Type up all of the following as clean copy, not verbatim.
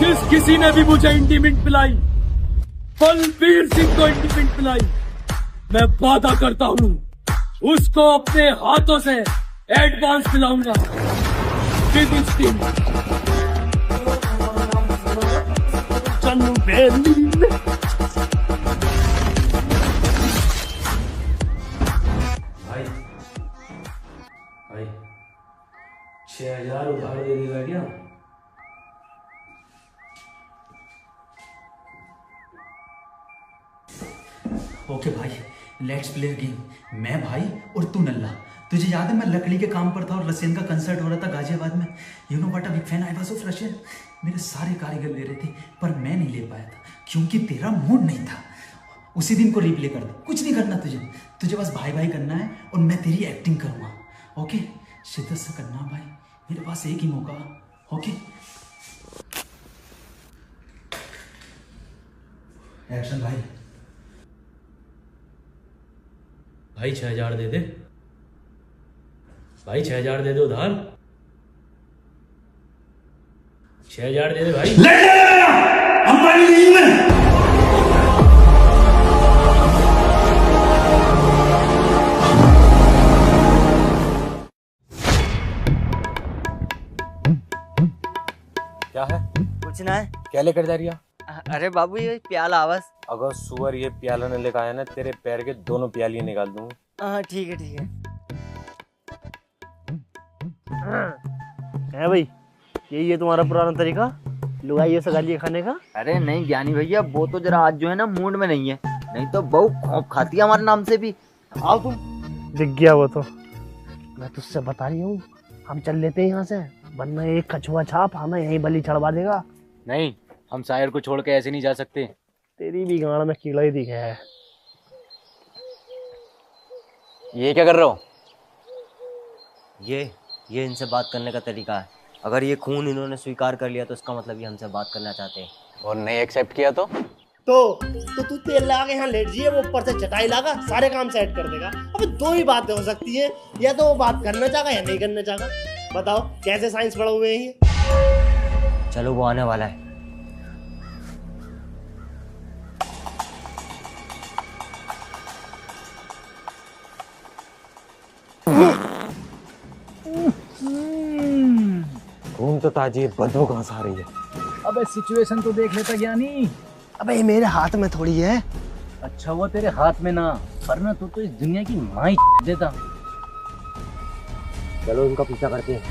जिस किसी ने भी मुझे इंटीमेंट पिलाई, बलबीर सिंह को इंटीमेंट पिलाई, मैं वादा करता हूँ उसको अपने हाथों से एडवांस पिलाऊंगा। चलू बेली भाई 6,000 उधार दे देगा क्या? ओके भाई, लेट्स प्ले गेम। मैं भाई और तू नल्ला। तुझे याद है मैं लकड़ी के काम पर था और रशियन का कंसर्ट हो रहा था गाजियाबाद में। You know what a big fan I was of Russian. मेरे सारे कारीगर ले रहे थे पर मैं नहीं ले पाया था क्योंकि तेरा मूड नहीं था। उसी दिन को रिप्ले कर दे, कुछ नहीं करना तुझे बस भाई भाई करना है और मैं तेरी एक्टिंग करूँगा। ओके, शिद्दत से करना भाई, मेरे पास एक ही मौका। ओके, एक्शन भाई। भाई 6,000 दे दे भाई, 6,000 दे दे उधार। 6,000 दे दे भाई। अंबानी नहीं मैं। क्या है? कुछ ना है। क्या लेकर जा रही है? अरे बाबू ये प्याला आवाज। अगर सुअर ये प्याला न लेकर आया ना, तेरे पैर के दोनों प्यालियां निकाल दूंगा। हाँ ठीक है ठीक है भाई, यही है तुम्हारा पुराना तरीका लुगाइयों से गालियाँ खाने का? अरे नहीं ज्ञानी भैया, वो तो जरा आज जो है ना मूड में नहीं है, नहीं तो बहू खौफ खाती है हमारे नाम से भी। आओ तुम। दिख गया वो तो, मैं तुझसे बता रही हूँ, हम चल लेते हैं यहाँ से, वरना एक कछुआ छाप हमें यहीं बलि चढ़वा देगा। नहीं, हम शायर को छोड़ के ऐसे नहीं जा सकते। तेरी भी गाड़ में कीड़ा ही दिखे है। ये क्या कर रहे हो? ये इनसे बात करने का तरीका है। अगर ये खून इन्होंने स्वीकार कर लिया तो इसका मतलब ये हमसे बात करना चाहते हैं। और नहीं एक्सेप्ट किया तो तू तेल लगा के यहाँ लेट जाइए, वो ऊपर से चटाई लगा सारे काम सेट कर देगा। अबे दो ही बातें हो सकती है, या तो वो बात करना चाहेगा या नहीं करना चाहेगा। बताओ कैसे साइंस पढ़े हुए हैं ये? चलो वो आने वाला है। खून तो ताजी, बदबू कहाँ से आ रही है? अबे सिचुएशन तो देख लेता ज्ञानी। अबे ये मेरे हाथ में थोड़ी है। अच्छा वो तेरे हाथ में ना, वरना तो इस दुनिया की माँ ही देता। चलो इनका पीछा करते हैं।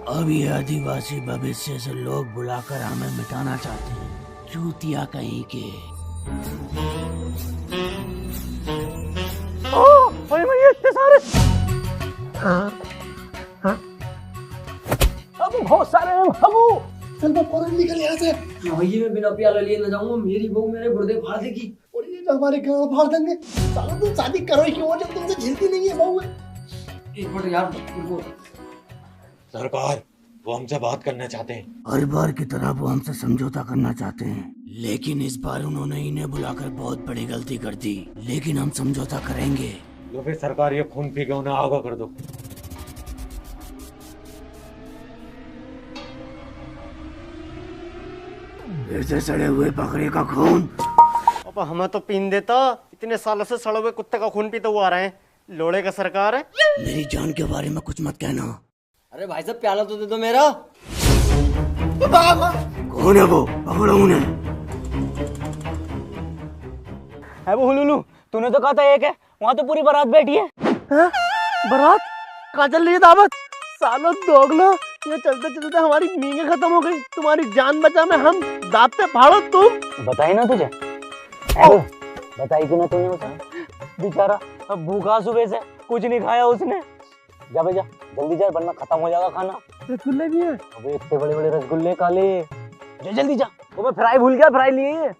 अब ये आदिवासी भविष्य से लोग बुलाकर हमें मिटाना चाहते हैं, चूतिया कहीं के। इतने सारे अब बहुत सारे हैं बाबू। चल मैं फौरन निकल यहाँ से। भैया मैं बिना प्याला लिए न जाऊंगा, मेरी बहू मेरे गुर्दे फाड़ देगी। और ये जो हमारे गाँव फाड़ देंगे। साला तुम शादी करो ही क्यों जब तुमसे झेलती नहीं है बहू? एक मिनट यार, रुको। सरकार, वो हमसे बात करना चाहते हैं। हर बार की तरह वो हमसे समझौता करना चाहते हैं, लेकिन इस बार उन्होंने इन्हें बुलाकर बहुत बड़ी गलती कर दी। लेकिन हम समझौता करेंगे। तो फिर सरकार ये खून पी के उन्हें आगा कर दो। फिर से सड़े हुए बकरे का खून। अब हमें तो पीन देता, इतने सालों से सड़े हुए कुत्ते का खून पीते हुए आ रहे हैं। लोड़े का सरकार है। मेरी जान के बारे में कुछ मत कहना। अरे भाई साहब प्याला तो दे दो मेरा। कौन है वो? पकड़ो उन्हें। है वो हुलुलु, तूने तो कहा था एक है, वहाँ तो पूरी बारात बैठी है। बारात कहाँ चल रही है? दावत? सालो दोगलो, ये चलते चलते हमारी मींगे खत्म हो गई। तुम्हारी जान बचा में हम दांत पे फाड़ो तुम। बताई ना तुझे, बताई क्यों ना तूने उसे? बेचारा अब भूखा सुबह से, कुछ नहीं खाया उसने। जा भैया जल्दी जा, वरना खत्म हो जाएगा खाना। रसगुल्ले भी है? अबे इतने बड़े बड़े रसगुल्ले काले। जा जल्दी जा। वो मैं फ्राई भूल गया, फ्राई लिए।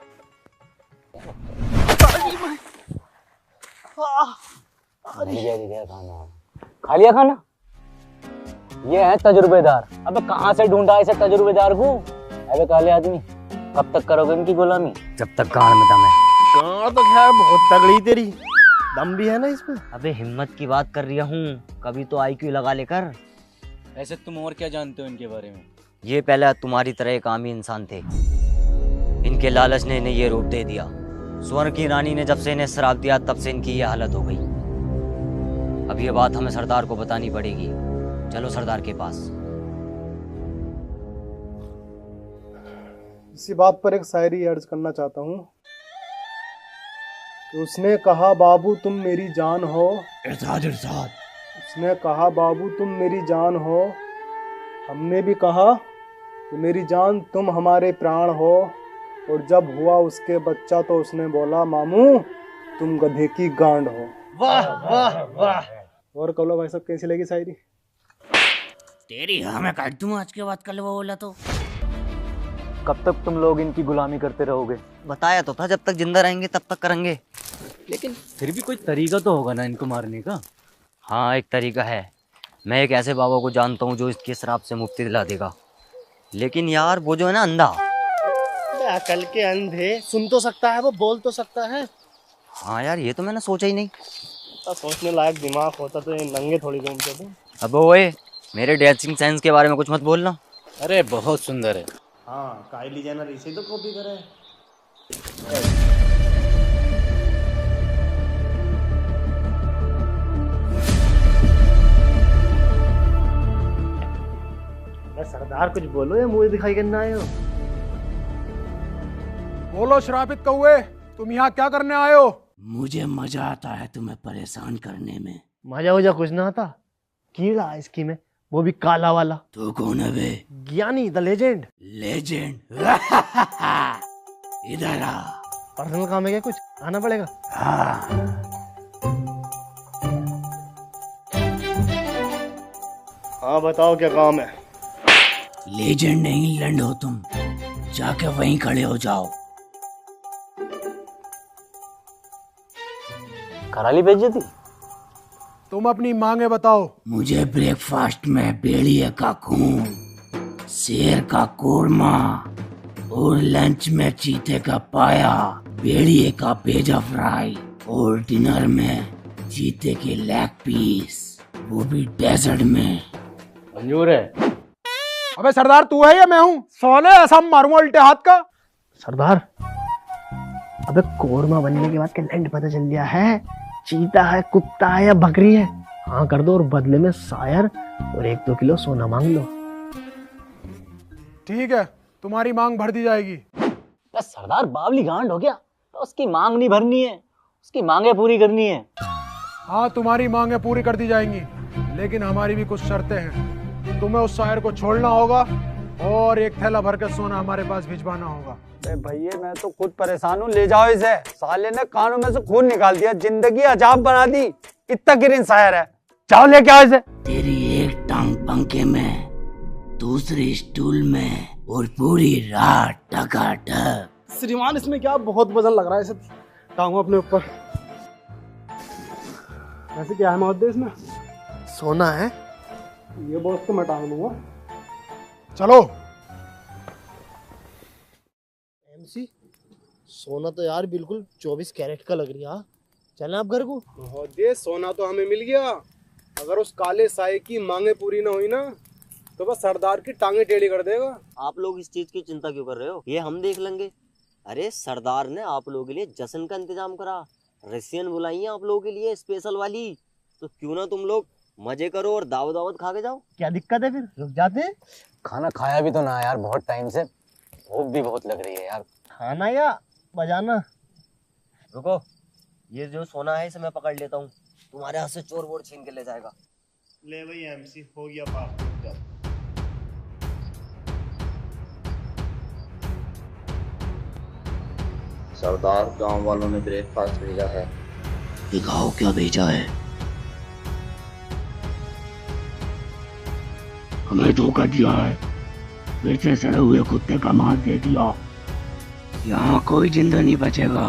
खाना खा लिया खाना? ये है तजुर्बेदार। अबे कहाँ से ढूंढा इसे तजुर्बेदार को? अबे काले आदमी, कब तक करोगे इनकी गुलामी? जब तक गाड़ में दम है। गाड़ तो खैर बहुत तगड़ी तेरी, दम भी है ना इसमें। अबे हिम्मत की बात कर रहा हूँ, कभी तो आईक्यू लगा लेकर। ऐसे तुम और क्या जानते हो इनके बारे में? ये पहले तुम्हारी तरह एक आमी इंसान थे। इनके लालच ने इन्हें ये रूप दे दिया। स्वर्ण की रानी ने जब से इन्हें श्राप दिया तब से इनकी ये हालत हो गई। अब ये बात हमें सरदार को बतानी पड़ेगी। चलो सरदार के पास। इसी बात पर एक शायरी अर्ज करना चाहता हूँ कि उसने कहा बाबू तुम मेरी जान हो। इरशाद इरशाद। उसने कहा बाबू तुम मेरी जान हो। हमने भी कहा कि मेरी जान तुम हमारे प्राण हो। और जब हुआ उसके बच्चा तो उसने बोला मामू तुम गधे की गांड हो। वाह वाह वाह। और कलो भाई साहब कैसी लगी शायरी? तेरी हाँ मैं काट दूँ आज के बाद कल वो बोला तो। कब तक तुम लोग इनकी गुलामी करते रहोगे? बताया तो था जब तक जिंदा रहेंगे तब तक करेंगे। लेकिन फिर भी कोई तरीका तो होगा ना इनको मारने का? हाँ एक तरीका है। मैं एक ऐसे बाबा को जानता हूँ जो इसके श्राप से मुक्ति दिला देगा। लेकिन यार वो जो है ना अंधा। अकल के अंधे, सुन तो सकता है वो, बोल तो सकता है। हाँ यार ये तो मैंने सोचा ही नहीं। तो सोचने लायक दिमाग होता तो ये नंगे थोड़ी घूमते थे। अब ओए मेरे ड्रेसिंग सेंस के बारे में कुछ मत बोलना। अरे बहुत सुंदर है। हाँ काइली जेनर इसे तो कॉपी करे। सरदार कुछ बोलो या मुझे दिखाई करना आए हो? बोलो श्रापित कौए, तुम यहाँ क्या करने आए हो? मुझे मजा आता है तुम्हें परेशान करने में। मजा वजा कुछ ना आता। कीड़ा है इसकी में, वो भी काला वाला। तू कौन है बे? ज्ञानी द लेजेंड। लेजेंड? इधर आ। पर्सनल काम है क्या कुछ? आना पड़ेगा। हाँ बताओ क्या काम है? लेजेंड नहीं लंड हो तुम, जाके वहीं खड़े हो जाओ। कराली बेइज्जती? तुम अपनी मांगे बताओ। मुझे ब्रेकफास्ट में भेड़िए का खून, शेर का कोरमा और लंच में चीते का पाया, भेड़िए का भेजा फ्राई और डिनर में चीते के लेग पीस, वो भी डेजर्ट में। मंजूर है। अबे सरदार तू है या मैं हूँ? सोने ऐसा मारूंगा उल्टे हाथ का। सरदार अबे कोरमा बनने के बाद क्या लैंड पता चल गया है? चीता है, कुत्ता है या बकरी है? हाँ कर दो और बदले में शायर और 1-2 किलो सोना मांग लो। ठीक है तुम्हारी मांग भर दी जाएगी। बस सरदार बावली गांड हो गया तो उसकी मांग नहीं भरनी है, उसकी मांगे पूरी करनी है। हाँ तुम्हारी मांगे पूरी कर दी जाएंगी, लेकिन हमारी भी कुछ शर्तें हैं। तुम्हें उस शायर को छोड़ना होगा और एक थैला भर के सोना हमारे पास भिजवाना होगा। भैया मैं तो खुद परेशान हूँ, ले जाओ इसे। साले ने कानों में से खून निकाल दिया, जिंदगी अजाब बना दी। इतना गिरिन शायर है, जाओ लेके आओ इसे। तेरी एक टांग पंखे में, दूसरी स्टूल में और पूरी रात टकाटक। श्रीमान इसमें क्या बहुत वजन लग रहा है, इसे टांगो अपने ऊपर। वैसे क्या है महोदय इसमें? सोना है। ये बॉक्स तो मैं टांग लूंगा। चलो। एमसी सोना तो यार बिल्कुल 24 कैरेट का लग रही है। चलें आप घर को? महोदय सोना तो हमें मिल गया, अगर उस काले साए की मांगे पूरी ना हुई ना तो बस सरदार की टांगे टेढ़ी कर देगा। आप लोग इस चीज की चिंता क्यों कर रहे हो? ये हम देख लेंगे। अरे सरदार ने आप लोगों के लिए जश्न का इंतजाम करा, रसियन बुलाई है आप लोगों के लिए स्पेशल वाली। तो क्यों ना तुम लोग मजे करो और दावत दावत खा के जाओ। क्या दिक्कत है फिर? रुक जाते हैं। खाना खाया भी तो ना यार, बहुत टाइम से, भूख भी बहुत लग रही है यार। खाना या बजाना? रुको, ये जो सोना है इसे मैं पकड़ लेता हूँ, तुम्हारे हाथ से चोर वोर छीन के ले जाएगा। ले भाई एमसी हो गया पाप। सरदार गांव वालों ने ब्रेकफास्ट भेजा है। दिखाओ क्या भेजा है। हमें धोखा दिया है, फिर से सड़े हुए कुत्ते का मांस दे दिया। यहाँ कोई जिंदा नहीं बचेगा।